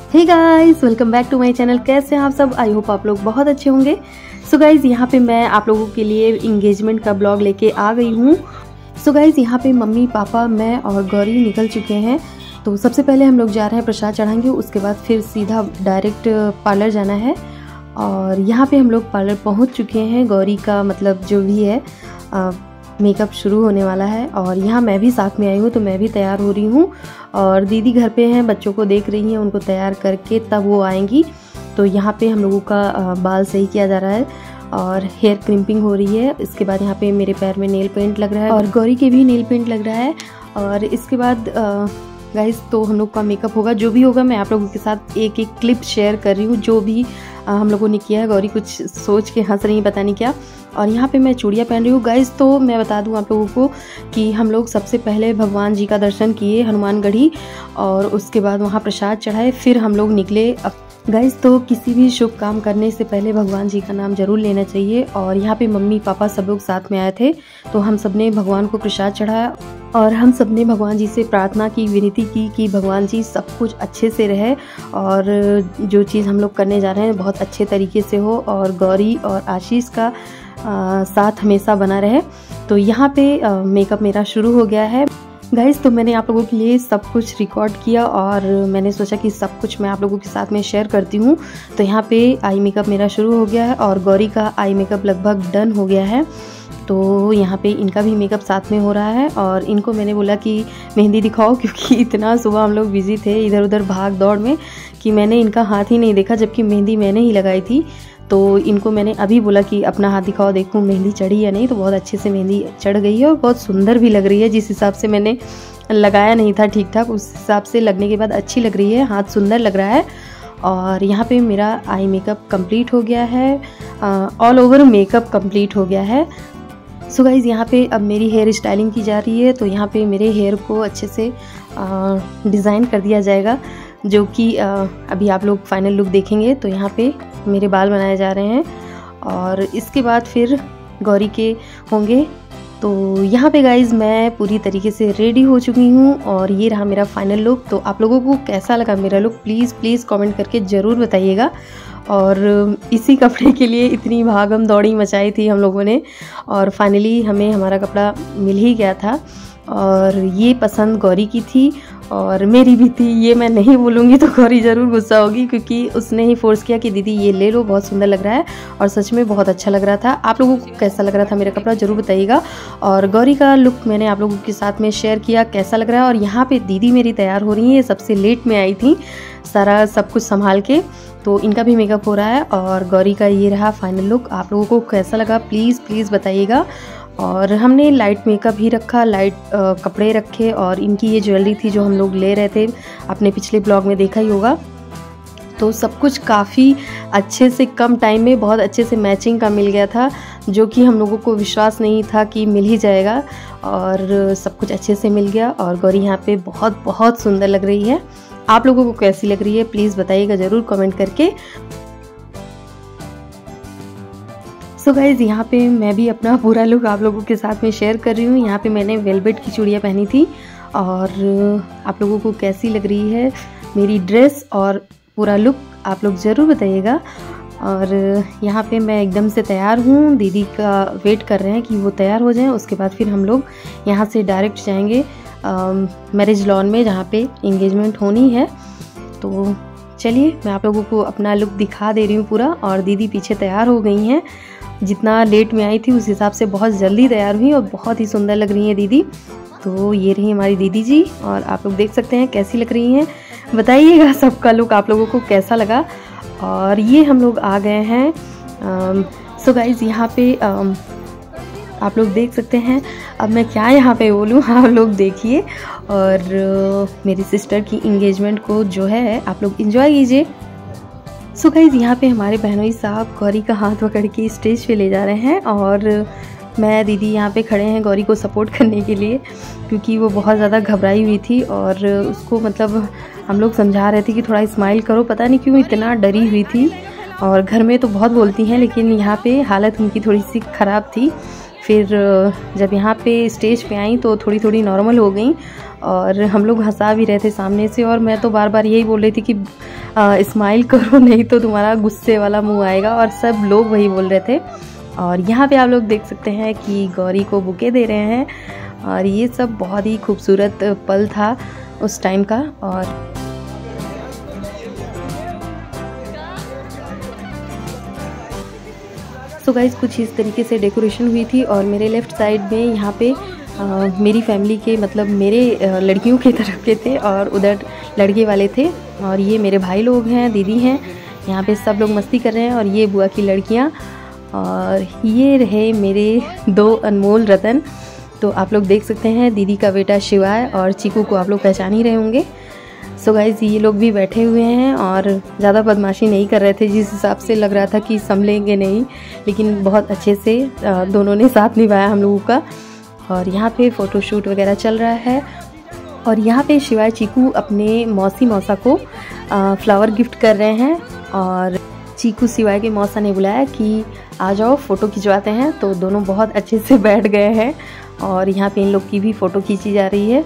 Hey guys, welcome back to my channel. कैसे हैं आप सब? आई होप आप लोग बहुत अच्छे होंगे। सो गाइस, यहाँ पे मैं आप लोगों के लिए इंगेजमेंट का ब्लॉग लेके आ गई हूँ। सो गाइस, यहाँ पे मम्मी पापा मैं और गौरी निकल चुके हैं। तो सबसे पहले हम लोग जा रहे हैं प्रसाद चढ़ाएंगे, उसके बाद फिर सीधा डायरेक्ट पार्लर जाना है। और यहाँ पे हम लोग पार्लर पहुँच चुके हैं। गौरी का मतलब जो भी है मेकअप शुरू होने वाला है और यहाँ मैं भी साथ में आई हूँ, तो मैं भी तैयार हो रही हूँ। और दीदी घर पे हैं, बच्चों को देख रही हैं, उनको तैयार करके तब वो आएंगी। तो यहाँ पे हम लोगों का बाल सही किया जा रहा है और हेयर क्रिम्पिंग हो रही है। इसके बाद यहाँ पे मेरे पैर में नेल पेंट लग रहा है और गौरी के भी नेल पेंट लग रहा है। और इसके बाद गाइस तो हम लोग का मेकअप होगा। जो भी होगा मैं आप लोगों के साथ एक एक क्लिप शेयर कर रही हूँ, जो भी हम लोगों ने किया है। गौरी कुछ सोच के हंस रही है, पता नहीं क्या। और यहाँ पे मैं चूड़ियाँ पहन रही हूँ गाइस। तो मैं बता दूँ आप लोगों को कि हम लोग सबसे पहले भगवान जी का दर्शन किए हनुमानगढ़ी, और उसके बाद वहाँ प्रसाद चढ़ाए, फिर हम लोग निकले गाइस। तो किसी भी शुभ काम करने से पहले भगवान जी का नाम जरूर लेना चाहिए। और यहाँ पे मम्मी पापा सब लोग साथ में आए थे, तो हम सब ने भगवान को प्रसाद चढ़ाया और हम सब ने भगवान जी से प्रार्थना की, विनती की कि भगवान जी सब कुछ अच्छे से रहे और जो चीज़ हम लोग करने जा रहे हैं बहुत अच्छे तरीके से हो और गौरी और आशीष का साथ हमेशा बना रहे। तो यहाँ पे मेकअप मेरा शुरू हो गया है गाइस। तो मैंने आप लोगों के लिए सब कुछ रिकॉर्ड किया और मैंने सोचा कि सब कुछ मैं आप लोगों के साथ में शेयर करती हूँ। तो यहाँ पे आई मेकअप मेरा शुरू हो गया है और गौरी का आई मेकअप लगभग डन हो गया है। तो यहाँ पे इनका भी मेकअप साथ में हो रहा है और इनको मैंने बोला कि मेहंदी दिखाओ, क्योंकि इतना सुबह हम लोग बिजी थे इधर उधर भाग दौड़ में कि मैंने इनका हाथ ही नहीं देखा, जबकि मेहंदी मैंने ही लगाई थी। तो इनको मैंने अभी बोला कि अपना हाथ दिखाओ, देखूं मेहंदी चढ़ी या नहीं। तो बहुत अच्छे से मेहंदी चढ़ गई है और बहुत सुंदर भी लग रही है। जिस हिसाब से मैंने लगाया नहीं था ठीक ठाक, उस हिसाब से लगने के बाद अच्छी लग रही है, हाथ सुंदर लग रहा है। और यहाँ पे मेरा आई मेकअप कंप्लीट हो गया है, ऑल ओवर मेकअप कंप्लीट हो गया है। सो गाइज, यहाँ पे अब मेरी हेयर स्टाइलिंग की जा रही है। तो यहाँ पे मेरे हेयर को अच्छे से डिज़ाइन कर दिया जाएगा, जो कि अभी आप लोग फाइनल लुक देखेंगे। तो यहाँ पे मेरे बाल बनाए जा रहे हैं और इसके बाद फिर गौरी के होंगे। तो यहाँ पे गाइज मैं पूरी तरीके से रेडी हो चुकी हूँ और ये रहा मेरा फाइनल लुक। तो आप लोगों को कैसा लगा मेरा लुक, प्लीज़ कमेंट करके ज़रूर बताइएगा। और इसी कपड़े के लिए इतनी भागम दौड़ी मचाई थी हम लोगों ने और फाइनली हमें हमारा कपड़ा मिल ही गया था। और ये पसंद गौरी की थी और मेरी भी थी। ये मैं नहीं बोलूँगी तो गौरी ज़रूर गुस्सा होगी, क्योंकि उसने ही फोर्स किया कि दीदी ये ले लो, बहुत सुंदर लग रहा है। और सच में बहुत अच्छा लग रहा था। आप लोगों को कैसा लग रहा था मेरा कपड़ा ज़रूर बताइएगा। और गौरी का लुक मैंने आप लोगों के साथ में शेयर किया, कैसा लग रहा है। और यहाँ पे दीदी मेरी तैयार हो रही है, सबसे लेट में आई थी सारा सब कुछ संभाल के। तो इनका भी मेकअप हो रहा है और गौरी का ये रहा फाइनल लुक। आप लोगों को कैसा लगा प्लीज़ बताइएगा। और हमने लाइट मेकअप ही रखा, लाइट कपड़े रखे और इनकी ये ज्वेलरी थी जो हम लोग ले रहे थे, आपने पिछले ब्लॉग में देखा ही होगा। तो सब कुछ काफ़ी अच्छे से कम टाइम में बहुत अच्छे से मैचिंग का मिल गया था, जो कि हम लोगों को विश्वास नहीं था कि मिल ही जाएगा। और सब कुछ अच्छे से मिल गया और गौरी यहाँ पे बहुत सुंदर लग रही है। आप लोगों को कैसी लग रही है प्लीज़ बताइएगा ज़रूर कमेंट करके। सो गाइज़, यहाँ पे मैं भी अपना पूरा लुक आप लोगों के साथ में शेयर कर रही हूँ। यहाँ पे मैंने वेलवेट की चूड़ियाँ पहनी थी और आप लोगों को कैसी लग रही है मेरी ड्रेस और पूरा लुक आप लोग ज़रूर बताइएगा। और यहाँ पे मैं एकदम से तैयार हूँ, दीदी का वेट कर रहे हैं कि वो तैयार हो जाएं। उसके बाद फिर हम लोग यहाँ से डायरेक्ट जाएंगे मैरिज लॉन में, जहाँ पे इंगेजमेंट होनी है। तो चलिए मैं आप लोगों को अपना लुक दिखा दे रही हूँ पूरा। और दीदी पीछे तैयार हो गई हैं, जितना लेट में आई थी उस हिसाब से बहुत जल्दी तैयार हुई और बहुत ही सुंदर लग रही हैं दीदी। तो ये रही हमारी दीदी जी और आप लोग देख सकते हैं कैसी लग रही हैं। बताइएगा सबका लुक आप लोगों को कैसा लगा। और ये हम लोग आ गए हैं। सो गाइज़, यहाँ पे आप लोग देख सकते हैं। अब मैं क्या यहाँ पे बोलूँ, आप लोग देखिए। और मेरी सिस्टर की इंगेजमेंट को जो है आप लोग एंजॉय कीजिए। सो गाइज़, यहाँ पे हमारे बहनोई साहब गौरी का हाथ पकड़ के स्टेज पे ले जा रहे हैं और मैं दीदी यहाँ पे खड़े हैं गौरी को सपोर्ट करने के लिए, क्योंकि वो बहुत ज़्यादा घबराई हुई थी। और उसको मतलब हम लोग समझा रहे थे कि थोड़ा स्माइल करो, पता नहीं क्यों इतना डरी हुई थी। और घर में तो बहुत बोलती हैं, लेकिन यहाँ पे हालत उनकी थोड़ी सी ख़राब थी। फिर जब यहाँ पे स्टेज पे आई तो थोड़ी नॉर्मल हो गई और हम लोग हंसा भी रहे थे सामने से, और मैं तो बार बार यही बोल रही थी कि स्माइल करो नहीं तो तुम्हारा गुस्से वाला मुंह आएगा, और सब लोग वही बोल रहे थे। और यहाँ पे आप लोग देख सकते हैं कि गौरी को बुके दे रहे हैं, और ये सब बहुत ही खूबसूरत पल था उस टाइम का। और सो गाइस कुछ इस तरीके से डेकोरेशन हुई थी। और मेरे लेफ़्ट साइड में यहाँ पे मेरी फैमिली के मतलब मेरे लड़कियों की तरफ के थे, और उधर लड़के वाले थे, और ये मेरे भाई लोग हैं, दीदी हैं, यहाँ पे सब लोग मस्ती कर रहे हैं। और ये बुआ की लड़कियाँ, और ये रहे मेरे 2 अनमोल रतन। तो आप लोग देख सकते हैं दीदी का बेटा शिवाय और चीकू को आप लोग पहचान ही रहे होंगे। सो गाइस ये लोग भी बैठे हुए हैं और ज़्यादा बदमाशी नहीं कर रहे थे, जिस हिसाब से लग रहा था कि संभलेंगे नहीं, लेकिन बहुत अच्छे से दोनों ने साथ निभाया हम लोगों का। और यहाँ पे फ़ोटोशूट वगैरह चल रहा है। और यहाँ पे शिवाय चीकू अपने मौसी मौसा को फ्लावर गिफ्ट कर रहे हैं, और चीकू शिवाय के मौसा ने बुलाया कि आ जाओ फ़ोटो खिंचवाते हैं। तो दोनों बहुत अच्छे से बैठ गए हैं, और यहाँ पे इन लोग की भी फ़ोटो खींची जा रही है।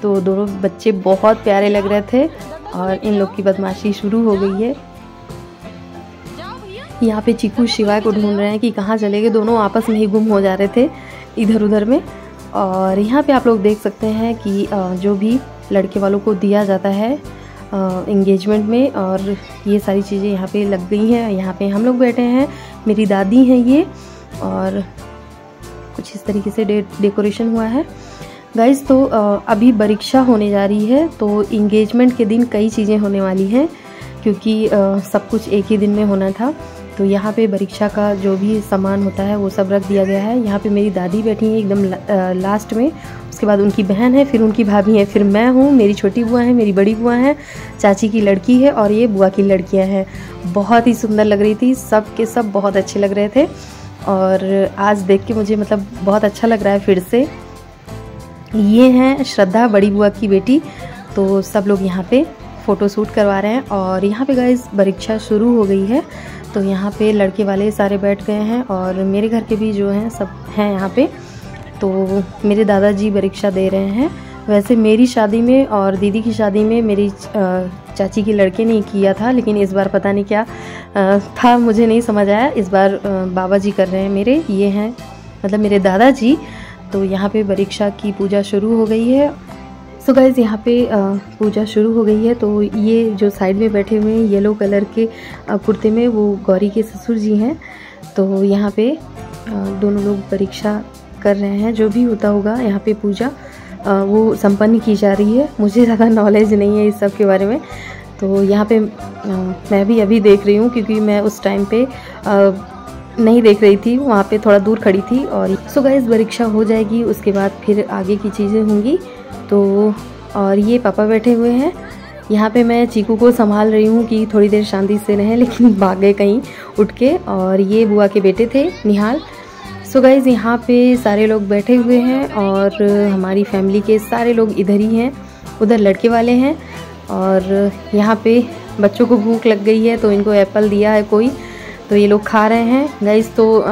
तो दोनों बच्चे बहुत प्यारे लग रहे थे, और इन लोग की बदमाशी शुरू हो गई है। यहाँ पे चीकू शिवाय को ढूंढ रहे हैं कि कहाँ चले गए, दोनों आपस में ही गुम हो जा रहे थे इधर उधर में। और यहाँ पे आप लोग देख सकते हैं कि जो भी लड़के वालों को दिया जाता है एंगेजमेंट में, और ये सारी चीज़ें यहाँ पे लग गई हैं। यहाँ पे हम लोग बैठे हैं, मेरी दादी हैं ये, और कुछ इस तरीके से डेकोरेशन हुआ है गाइस। तो अभी परीक्षा होने जा रही है, तो इंगेजमेंट के दिन कई चीज़ें होने वाली हैं, क्योंकि सब कुछ एक ही दिन में होना था। तो यहाँ पे परीक्षा का जो भी सामान होता है वो सब रख दिया गया है। यहाँ पे मेरी दादी बैठी हैं एकदम लास्ट में, उसके बाद उनकी बहन है, फिर उनकी भाभी है, फिर मैं हूँ, मेरी छोटी बुआ है, मेरी बड़ी बुआ है, चाची की लड़की है, और ये बुआ की लड़कियाँ हैं। बहुत ही सुंदर लग रही थी, सब के सब बहुत अच्छे लग रहे थे, और आज देख के मुझे मतलब बहुत अच्छा लग रहा है फिर से। ये हैं श्रद्धा, बड़ी बुआ की बेटी। तो सब लोग यहाँ पे फ़ोटो शूट करवा रहे हैं। और यहाँ पे गाइस परीक्षा शुरू हो गई है, तो यहाँ पे लड़के वाले सारे बैठ गए हैं, और मेरे घर के भी जो हैं सब हैं यहाँ पे। तो मेरे दादाजी परीक्षा दे रहे हैं। वैसे मेरी शादी में और दीदी की शादी में मेरी चाची के लड़के ने किया था, लेकिन इस बार पता नहीं क्या था, मुझे नहीं समझ आया। इस बार बाबा जी कर रहे हैं मेरे, ये हैं मतलब मेरे दादाजी। तो यहाँ पे परीक्षा की पूजा शुरू हो गई है। सो गाइज़ यहाँ पे पूजा शुरू हो गई है। तो ये जो साइड में बैठे हुए हैं येलो कलर के कुर्ते में, वो गौरी के ससुर जी हैं। तो यहाँ पे दोनों लोग परीक्षा कर रहे हैं, जो भी होता होगा यहाँ पे पूजा वो संपन्न की जा रही है। मुझे ज़्यादा नॉलेज नहीं है इस सब के बारे में, तो यहाँ पे मैं भी अभी देख रही हूँ, क्योंकि मैं उस टाइम पे नहीं देख रही थी, वहाँ पे थोड़ा दूर खड़ी थी। और सो गाइस परीक्षा हो जाएगी, उसके बाद फिर आगे की चीज़ें होंगी। तो और ये पापा बैठे हुए हैं, यहाँ पे मैं चीकू को संभाल रही हूँ कि थोड़ी देर शांति से रहें, लेकिन भाग गए कहीं उठ के। और ये बुआ के बेटे थे निहाल। सो गाइज़ यहाँ पे सारे लोग बैठे हुए हैं, और हमारी फैमिली के सारे लोग इधर ही हैं, उधर लड़के वाले हैं। और यहाँ पे बच्चों को भूख लग गई है, तो इनको एप्पल दिया है कोई, तो ये लोग खा रहे हैं गाइज़। तो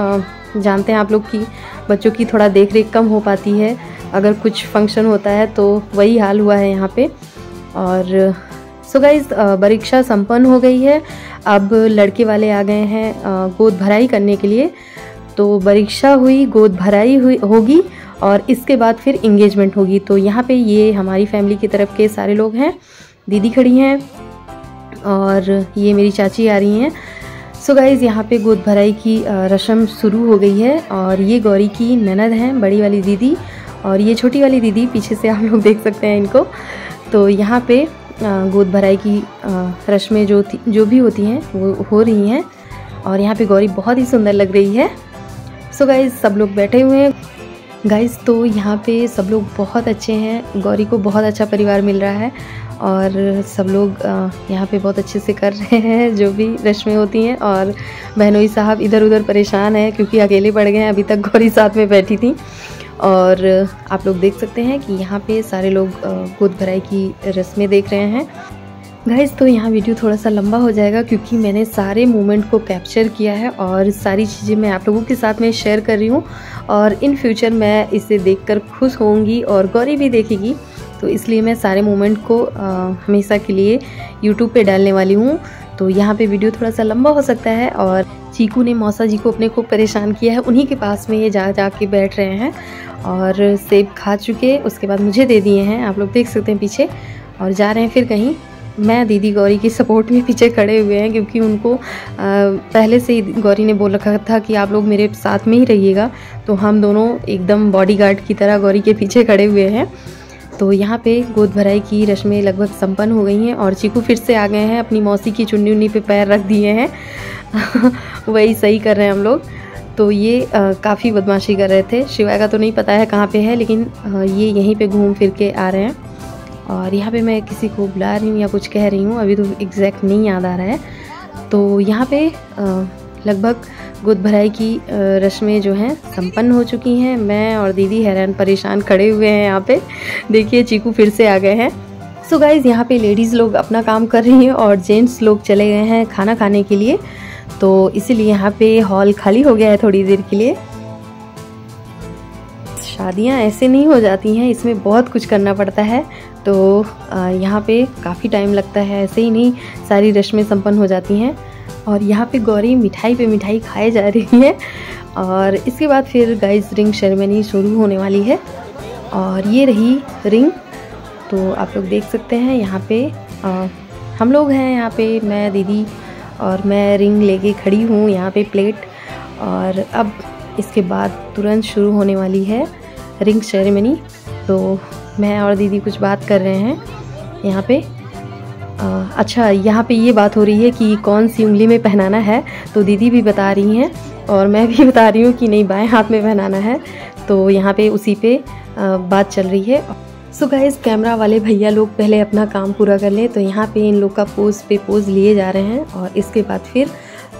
जानते हैं आप लोग कि बच्चों की थोड़ा देख रेख कम हो पाती है, अगर कुछ फंक्शन होता है तो वही हाल हुआ है यहाँ पे। और सो गाइज़ परीक्षा संपन्न हो गई है। अब लड़के वाले आ गए हैं गोद भराई करने के लिए। तो परीक्षा हुई, गोद भराई हुई होगी, और इसके बाद फिर इंगेजमेंट होगी। तो यहाँ पे ये हमारी फैमिली की तरफ के सारे लोग हैं, दीदी खड़ी हैं, और ये मेरी चाची आ रही हैं। सो गाइज़ यहाँ पे गोद भराई की रस्म शुरू हो गई है। और ये गौरी की ननद हैं, बड़ी वाली दीदी, और ये छोटी वाली दीदी, पीछे से आप लोग देख सकते हैं इनको। तो यहाँ पे गोद भराई की रस्में जो भी होती हैं वो हो रही हैं, और यहाँ पे गौरी बहुत ही सुंदर लग रही है। सो गाइज़ सब लोग बैठे हुए हैं गाइज़। तो यहाँ पे सब लोग बहुत अच्छे हैं, गौरी को बहुत अच्छा परिवार मिल रहा है, और सब लोग यहाँ पे बहुत अच्छे से कर रहे हैं जो भी रस्में होती हैं। और बहनोई साहब इधर उधर परेशान हैं, क्योंकि अकेले पड़ गए हैं, अभी तक गौरी साथ में बैठी थी। और आप लोग देख सकते हैं कि यहाँ पे सारे लोग गोद भराई की रस्में देख रहे हैं गाइज़। तो यहाँ वीडियो थोड़ा सा लंबा हो जाएगा, क्योंकि मैंने सारे मोमेंट को कैप्चर किया है, और सारी चीज़ें मैं आप लोगों के साथ में शेयर कर रही हूँ। और इन फ्यूचर मैं इसे देखकर खुश होंगी, और गौरी भी देखेगी। तो इसलिए मैं सारे मोमेंट को हमेशा के लिए यूट्यूब पे डालने वाली हूँ। तो यहाँ पे वीडियो थोड़ा सा लंबा हो सकता है। और चीकू ने मौसा जी को अपने को परेशान किया है, उन्हीं के पास में ये जा के बैठ रहे हैं और सेब खा चुके, उसके बाद मुझे दे दिए हैं, आप लोग देख सकते हैं पीछे, और जा रहे हैं फिर कहीं। मैं दीदी गौरी की सपोर्ट में पीछे खड़े हुए हैं, क्योंकि उनको पहले से ही गौरी ने बोल रखा था कि आप लोग मेरे साथ में ही रहिएगा, तो हम दोनों एकदम बॉडीगार्ड की तरह गौरी के पीछे खड़े हुए हैं। तो यहाँ पे गोद भराई की रस्में लगभग संपन्न हो गई हैं और चीकू फिर से आ गए हैं, अपनी मौसी की चुन्नी उन्नी पे पैर रख दिए हैं वही सही कर रहे हैं हम लोग। तो ये काफ़ी बदमाशी कर रहे थे। शिवाय का तो नहीं पता है कहाँ पे है, लेकिन ये यहीं पे घूम फिर के आ रहे हैं। और यहाँ पे मैं किसी को बुला रही हूँ या कुछ कह रही हूँ, अभी तो एग्जैक्ट नहीं याद आ रहा है। तो यहाँ पे लगभग गोद भराई की रस्में जो हैं संपन्न हो चुकी हैं। मैं और दीदी हैरान परेशान खड़े हुए हैं यहाँ पे। देखिए चीकू फिर से आ गए हैं। सो गाइज़ यहाँ पे लेडीज़ लोग अपना काम कर रही हैं और जेंट्स लोग चले गए हैं खाना खाने के लिए, तो इसीलिए यहाँ पे हॉल खाली हो गया है थोड़ी देर के लिए। शादियाँ ऐसे नहीं हो जाती हैं, इसमें बहुत कुछ करना पड़ता है। तो यहाँ पे काफ़ी टाइम लगता है, ऐसे ही नहीं सारी रस्में संपन्न हो जाती हैं। और यहाँ पे गौरी मिठाई पे मिठाई खाए जा रही है। और इसके बाद फिर गाइस रिंग सेरेमनी शुरू होने वाली है। और ये रही रिंग, तो आप लोग देख सकते हैं यहाँ पे हम लोग हैं, यहाँ पे मैं दीदी और मैं रिंग लेके खड़ी हूँ यहाँ पे प्लेट। और अब इसके बाद तुरंत शुरू होने वाली है रिंग सेरेमनी। तो मैं और दीदी कुछ बात कर रहे हैं यहाँ पे। अच्छा, यहाँ पे ये बात हो रही है कि कौन सी उंगली में पहनाना है, तो दीदी भी बता रही हैं और मैं भी बता रही हूँ कि नहीं बाएं हाथ में पहनाना है। तो यहाँ पे उसी पे बात चल रही है। सो गाइस कैमरा वाले भैया लोग पहले अपना काम पूरा कर लें। तो यहाँ पे इन लोग का पोज पे पोज लिए जा रहे हैं और इसके बाद फिर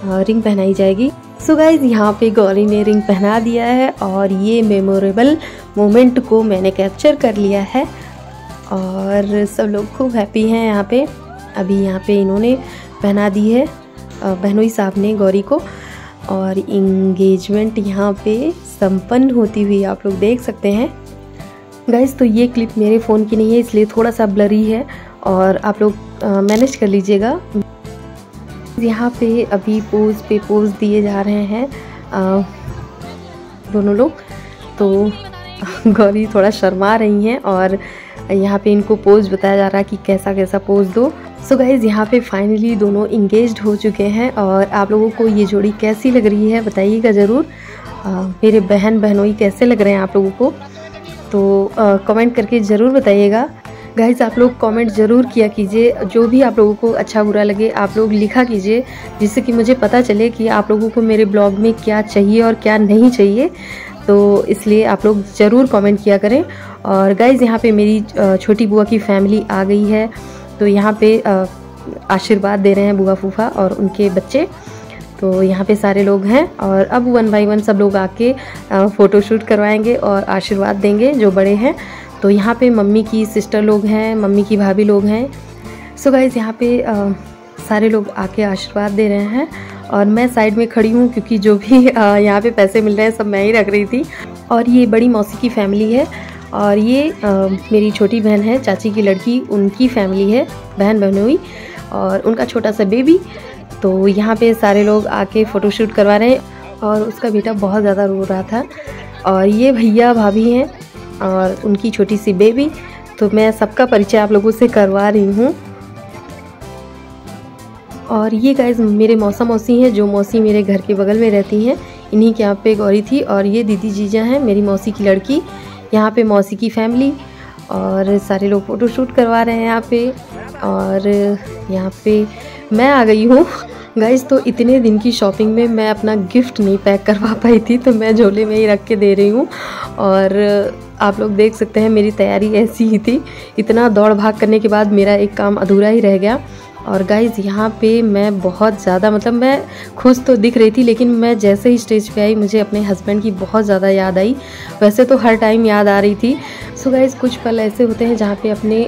रिंग पहनाई जाएगी। सो गाइस यहाँ पे गौरी ने रिंग पहना दिया है और ये मेमोरेबल मोमेंट को मैंने कैप्चर कर लिया है और सब लोग खूब हैप्पी हैं यहाँ पे। अभी यहाँ पे इन्होंने पहना दी है बहनोई साहब ने गौरी को, और इंगेजमेंट यहाँ पे संपन्न होती हुई आप लोग देख सकते हैं। गाइस तो ये क्लिप मेरे फ़ोन की नहीं है, इसलिए थोड़ा सा ब्लरी है और आप लोग मैनेज कर लीजिएगा। यहाँ पे अभी पोज पे पोज दिए जा रहे हैं दोनों लोग। तो गौरी थोड़ा शर्मा रही हैं और यहाँ पे इनको पोज बताया जा रहा है कि कैसा कैसा पोज दो। सो गाइज यहाँ पे फाइनली दोनों इंगेज्ड हो चुके हैं और आप लोगों को ये जोड़ी कैसी लग रही है बताइएगा ज़रूर। मेरे बहनोई कैसे लग रहे हैं आप लोगों को, तो कमेंट करके ज़रूर बताइएगा। गाइज आप लोग कमेंट ज़रूर किया कीजिए, जो भी आप लोगों को अच्छा बुरा लगे आप लोग लिखा कीजिए, जिससे कि मुझे पता चले कि आप लोगों को मेरे ब्लॉग में क्या चाहिए और क्या नहीं चाहिए। तो इसलिए आप लोग ज़रूर कमेंट किया करें। और गाइज़ यहाँ पे मेरी छोटी बुआ की फैमिली आ गई है, तो यहाँ पे आशीर्वाद दे रहे हैं बुआ फूफा और उनके बच्चे। तो यहाँ पे सारे लोग हैं और अब 1 बाय 1 सब लोग आके फ़ोटोशूट करवाएंगे और आशीर्वाद देंगे जो बड़े हैं। तो यहाँ पे मम्मी की सिस्टर लोग हैं, मम्मी की भाभी लोग हैं। सो गाइज़ यहाँ पे सारे लोग आके आशीर्वाद दे रहे हैं और मैं साइड में खड़ी हूँ, क्योंकि जो भी यहाँ पे पैसे मिल रहे हैं सब मैं ही रख रही थी। और ये बड़ी मौसी की फैमिली है और ये मेरी छोटी बहन है, चाची की लड़की, उनकी फैमिली है, बहनोई, और उनका छोटा सा बेबी। तो यहाँ पे सारे लोग आके फ़ोटोशूट करवा रहे हैं और उसका बेटा बहुत ज़्यादा रो रहा था। और ये भैया भाभी हैं और उनकी छोटी सी बेबी। तो मैं सबका परिचय आप लोगों से करवा रही हूँ। और ये गाइस मेरे मौसा मौसी हैं, जो मौसी मेरे घर के बगल में रहती हैं, इन्हीं के यहाँ पे गौरी थी। और ये दीदी जीजा हैं, मेरी मौसी की लड़की, यहाँ पे मौसी की फैमिली, और सारे लोग फ़ोटोशूट करवा रहे हैं यहाँ पे। और यहाँ पे मैं आ गई हूँ गाइस। तो इतने दिन की शॉपिंग में मैं अपना गिफ्ट नहीं पैक करवा पाई थी, तो मैं झोले में ही रख के दे रही हूँ। और आप लोग देख सकते हैं मेरी तैयारी ऐसी ही थी, इतना दौड़ भाग करने के बाद मेरा एक काम अधूरा ही रह गया। और गाइज़ यहाँ पे मैं बहुत ज़्यादा, मतलब मैं खुश तो दिख रही थी, लेकिन मैं जैसे ही स्टेज पे आई मुझे अपने हस्बैंड की बहुत ज़्यादा याद आई। वैसे तो हर टाइम याद आ रही थी। सो गाइज़ कुछ पल ऐसे होते हैं जहाँ पे अपने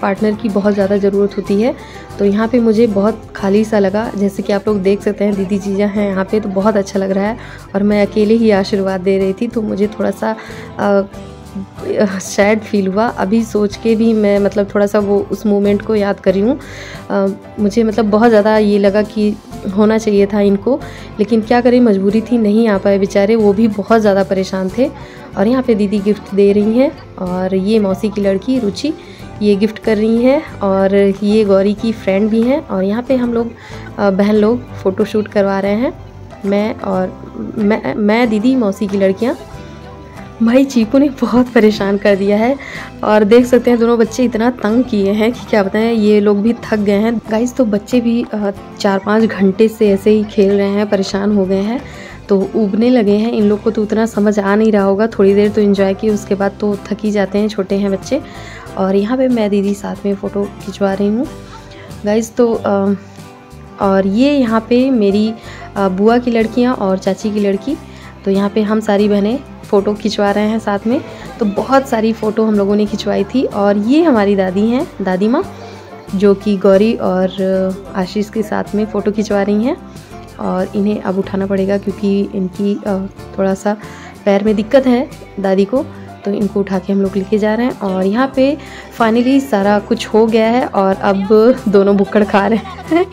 पार्टनर की बहुत ज़्यादा ज़रूरत होती है। तो यहाँ पे मुझे बहुत खाली सा लगा, जैसे कि आप लोग देख सकते हैं दीदी जीजा हैं यहाँ पे, तो बहुत अच्छा लग रहा है। और मैं अकेले ही आशीर्वाद दे रही थी, तो मुझे थोड़ा सा सैड फील हुआ। अभी सोच के भी मैं मतलब थोड़ा सा वो उस मोमेंट को याद कर रही हूँ। मुझे मतलब बहुत ज़्यादा ये लगा कि होना चाहिए था इनको, लेकिन क्या करें, मजबूरी थी, नहीं आ पाए बेचारे, वो भी बहुत ज़्यादा परेशान थे। और यहाँ पे दीदी गिफ्ट दे रही हैं और ये मौसी की लड़की रुचि ये गिफ्ट कर रही हैं और ये गौरी की फ्रेंड भी हैं। और यहाँ पे हम लोग बहन लोग फ़ोटोशूट करवा रहे हैं, मैं दीदी मौसी की लड़कियाँ। भाई चीकू ने बहुत परेशान कर दिया है और देख सकते हैं दोनों बच्चे इतना तंग किए हैं कि क्या बताएं, ये लोग भी थक गए हैं गाइस। तो बच्चे भी 4-5 घंटे से ऐसे ही खेल रहे हैं, परेशान हो गए हैं, तो उबने लगे हैं। इन लोग को तो उतना समझ आ नहीं रहा होगा, थोड़ी देर तो एंजॉय किए, उसके बाद तो थक ही जाते हैं, छोटे हैं बच्चे। और यहाँ पे मैं दीदी साथ में फ़ोटो खिंचवा रही हूँ गाइस। तो और ये यहाँ पे मेरी बुआ की लड़कियाँ और चाची की लड़की, तो यहाँ पे हम सारी बहनें फ़ोटो खिंचवा रहे हैं साथ में। तो बहुत सारी फ़ोटो हम लोगों ने खिंचवाई थी। और ये हमारी दादी हैं, दादी माँ, जो कि गौरी और आशीष के साथ में फ़ोटो खिंचवा रही हैं। और इन्हें अब उठाना पड़ेगा क्योंकि इनकी थोड़ा सा पैर में दिक्कत है दादी को, तो इनको उठा के हम लोग लेके जा रहे हैं। और यहाँ पे फाइनली सारा कुछ हो गया है और अब दोनों भुक्कड़ खा रहे हैं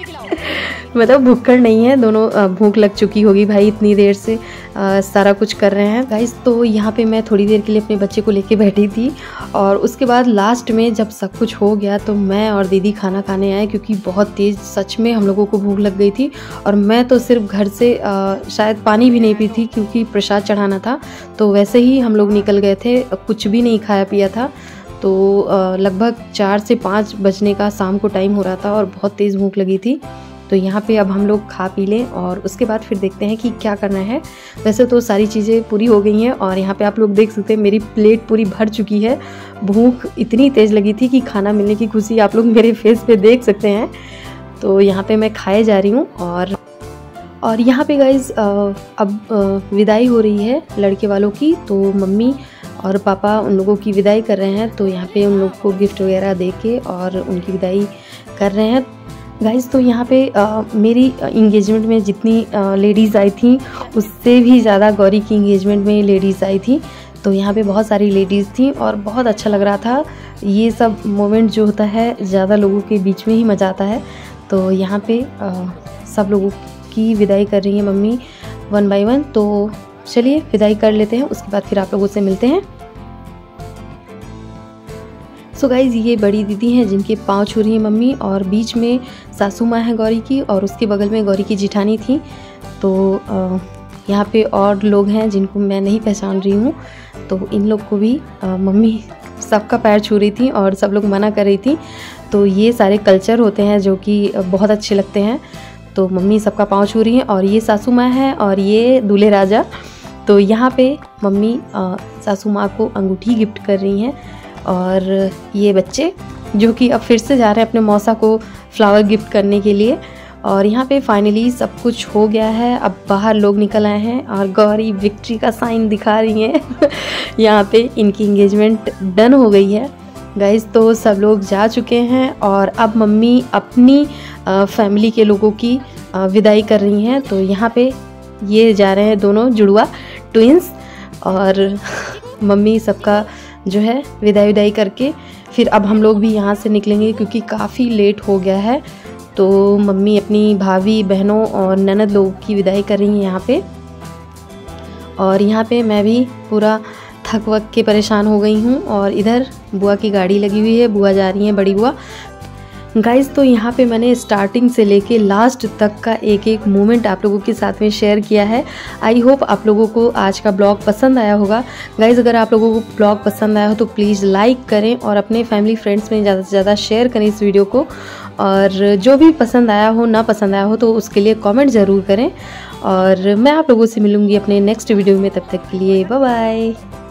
मतलब भुक्कड़ नहीं है, दोनों भूख लग चुकी होगी भाई, इतनी देर से सारा कुछ कर रहे हैं गाइस। तो यहाँ पे मैं थोड़ी देर के लिए अपने बच्चे को लेके बैठी थी और उसके बाद लास्ट में जब सब कुछ हो गया तो मैं और दीदी खाना खाने आए, क्योंकि बहुत तेज़ सच में हम लोगों को भूख लग गई थी। और मैं तो सिर्फ घर से शायद पानी भी नहीं पी थी क्योंकि प्रसाद चढ़ाना था, तो वैसे ही हम लोग निकल गए थे, कुछ भी नहीं खाया पिया था। तो लगभग 4 से 5 बजने का शाम को टाइम हो रहा था और बहुत तेज़ भूख लगी थी। तो यहाँ पे अब हम लोग खा पी लें और उसके बाद फिर देखते हैं कि क्या करना है। वैसे तो सारी चीज़ें पूरी हो गई हैं और यहाँ पे आप लोग देख सकते हैं मेरी प्लेट पूरी भर चुकी है। भूख इतनी तेज़ लगी थी कि खाना मिलने की खुशी आप लोग मेरे फेस पे देख सकते हैं। तो यहाँ पे मैं खाए जा रही हूँ और यहाँ पे गाइज अब विदाई हो रही है लड़के वालों की। तो मम्मी और पापा उन लोगों की विदाई कर रहे हैं, तो यहाँ पे उन लोग को गिफ्ट वगैरह दे के और उनकी विदाई कर रहे हैं गाइस। तो यहाँ पे मेरी इंगेजमेंट में जितनी लेडीज़ आई थी उससे भी ज़्यादा गौरी की इंगेजमेंट में लेडीज़ आई थी। तो यहाँ पे बहुत सारी लेडीज़ थी और बहुत अच्छा लग रहा था। ये सब मोमेंट जो होता है ज़्यादा लोगों के बीच में ही मज़ा आता है। तो यहाँ पे सब लोगों की विदाई कर रही है मम्मी 1 बाय 1। तो चलिए विदाई कर लेते हैं, उसके बाद फिर आप लोगों से मिलते हैं। सो गाइज़ ये बड़ी दीदी हैं जिनके पाँव छू रही है मम्मी, और बीच में सासू माँ है गौरी की और उसके बगल में गौरी की जिठानी थी। तो यहाँ पे और लोग हैं जिनको मैं नहीं पहचान रही हूँ, तो इन लोग को भी मम्मी सबका पैर छू रही थी और सब लोग मना कर रही थी। तो ये सारे कल्चर होते हैं जो कि बहुत अच्छे लगते हैं। तो मम्मी सबका पाँव छू रही हैं और ये सासू माँ है और ये दूल्हे राजा। तो यहाँ पे मम्मी सासू माँ को अंगूठी गिफ्ट कर रही हैं और ये बच्चे जो कि अब फिर से जा रहे हैं अपने मौसा को फ्लावर गिफ्ट करने के लिए। और यहाँ पे फाइनली सब कुछ हो गया है, अब बाहर लोग निकल आए हैं और गौरी विक्ट्री का साइन दिखा रही हैं यहाँ पे इनकी इंगेजमेंट डन हो गई है गाइज। तो सब लोग जा चुके हैं और अब मम्मी अपनी फैमिली के लोगों की विदाई कर रही हैं। तो यहाँ पे ये जा रहे हैं दोनों जुड़वा ट्विंस और मम्मी सबका जो है विदाई करके फिर अब हम लोग भी यहाँ से निकलेंगे क्योंकि काफ़ी लेट हो गया है। तो मम्मी अपनी भाभी बहनों और ननद लोगों की विदाई कर रही हैं यहाँ पे। और यहाँ पे मैं भी पूरा थक वक के परेशान हो गई हूँ और इधर बुआ की गाड़ी लगी हुई है, बुआ जा रही हैं, बड़ी बुआ गाइज़। तो यहाँ पे मैंने स्टार्टिंग से लेके लास्ट तक का एक एक मोमेंट आप लोगों के साथ में शेयर किया है। आई होप आप लोगों को आज का ब्लॉग पसंद आया होगा गाइज़। अगर आप लोगों को ब्लॉग पसंद आया हो तो प्लीज़ लाइक करें और अपने फैमिली फ्रेंड्स में ज़्यादा से ज़्यादा शेयर करें इस वीडियो को। और जो भी पसंद आया हो ना पसंद आया हो तो उसके लिए कॉमेंट ज़रूर करें। और मैं आप लोगों से मिलूँगी अपने नेक्स्ट वीडियो में, तब तक के लिए बाय बाय।